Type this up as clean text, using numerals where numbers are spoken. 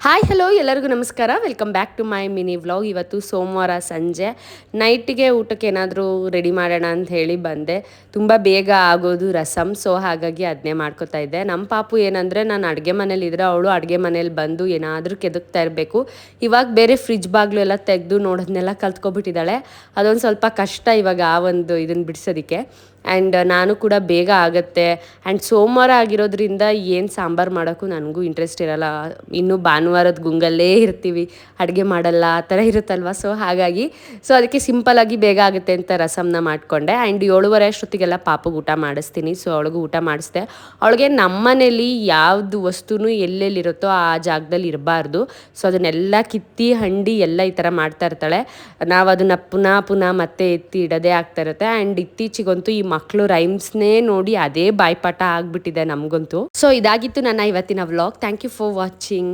Hi hello ಎಲ್ಲರಿಗೂ ನಮಸ್ಕಾರ. Welcome back to my mini vlog. ಇವತ್ತು ಸೋಮವಾರ ಸಂಜೆ ನೈಟಿಗೆ ಊಟಕ್ಕೆ ಏನಾದರೂ ರೆಡಿ ಮಾಡೋಣ ಅಂತ ಹೇಳಿ ಬಂದೆ. ತುಂಬ ಬೇಗ ಆಗೋದು ರಸಮ್, ಸೊ ಹಾಗಾಗಿ ಅದನ್ನೇ ಮಾಡ್ಕೊತಾ ಇದ್ದೆ. ನಮ್ಮ ಪಾಪು ಏನಂದರೆ ನಾನು ಅಡುಗೆ ಮನೇಲಿದ್ದರೆ ಅವಳು ಅಡುಗೆ ಮನೇಲಿ ಬಂದು ಏನಾದರೂ ಕೆದಕ್ತಾ ಇರಬೇಕು. ಇವಾಗ ಬೇರೆ ಫ್ರಿಜ್ ಬಾಗಿಲು ಎಲ್ಲ ತೆಗೆದು ನೋಡೋದನ್ನೆಲ್ಲ ಕಲ್ತ್ಕೊಬಿಟ್ಟಿದ್ದಾಳೆ. ಅದೊಂದು ಸ್ವಲ್ಪ ಕಷ್ಟ ಇವಾಗ ಆ ಒಂದು ಇದನ್ನು ಬಿಡಿಸೋದಕ್ಕೆ. ಆ್ಯಂಡ್ ನಾನು ಕೂಡ ಬೇಗ ಆಗುತ್ತೆ. ಆ್ಯಂಡ್ ಸೋಮವಾರ ಆಗಿರೋದ್ರಿಂದ ಏನು ಸಾಂಬಾರು ಮಾಡೋಕ್ಕೂ ನನಗೂ ಇಂಟ್ರೆಸ್ಟ್ ಇರೋಲ್ಲ. ಇನ್ನೂ ಭಾನುವಾರದ ಗುಂಗಲ್ಲೇ ಇರ್ತೀವಿ, ಅಡುಗೆ ಮಾಡಲ್ಲ ಆ ಥರ ಇರುತ್ತಲ್ವ. ಸೊ ಹಾಗಾಗಿ ಅದಕ್ಕೆ ಸಿಂಪಲ್ಲಾಗಿ ಬೇಗ ಆಗುತ್ತೆ ಅಂತ ರಸಮ್ನ ಮಾಡಿಕೊಂಡೆ. ಆ್ಯಂಡ್ 7:30 ಅಷ್ಟೊತ್ತಿಗೆಲ್ಲ ಪಾಪಗೆ ಊಟ ಮಾಡಿಸ್ತೀನಿ. ಸೊ ಅವಳಿಗೂ ಊಟ ಮಾಡಿಸ್ದೆ. ಅವಳಿಗೆ ನಮ್ಮನೇಲಿ ಯಾವುದು ವಸ್ತುನೂ ಎಲ್ಲೆಲ್ಲಿರುತ್ತೋ ಆ ಜಾಗದಲ್ಲಿ ಇರಬಾರ್ದು. ಸೊ ಅದನ್ನೆಲ್ಲ ಕಿತ್ತಿ ಹಂಡಿ ಎಲ್ಲ ಈ ಥರ ಮಾಡ್ತಾ ಇರ್ತಾಳೆ. ನಾವು ಅದನ್ನು ಪುನಃ ಪುನಃ ಮತ್ತೆ ಎತ್ತಿ ಇಡೋದೇ ಆಗ್ತಾ ಇರುತ್ತೆ. ಆ್ಯಂಡ್ ಇತ್ತೀಚೆಗಂತೂ ಈ ಮಕ್ಕಳು ರೈಮ್ಸ್ನೇ ನೋಡಿ ಅದೇ ಬಾಯ್ಪಾಠ ಆಗಿಬಿಟ್ಟಿದೆ ನಮಗಂತೂ. ಸೊ ಇದಾಗಿತ್ತು ನನ್ನ ಇವತ್ತಿನ vlog. Thank you for watching.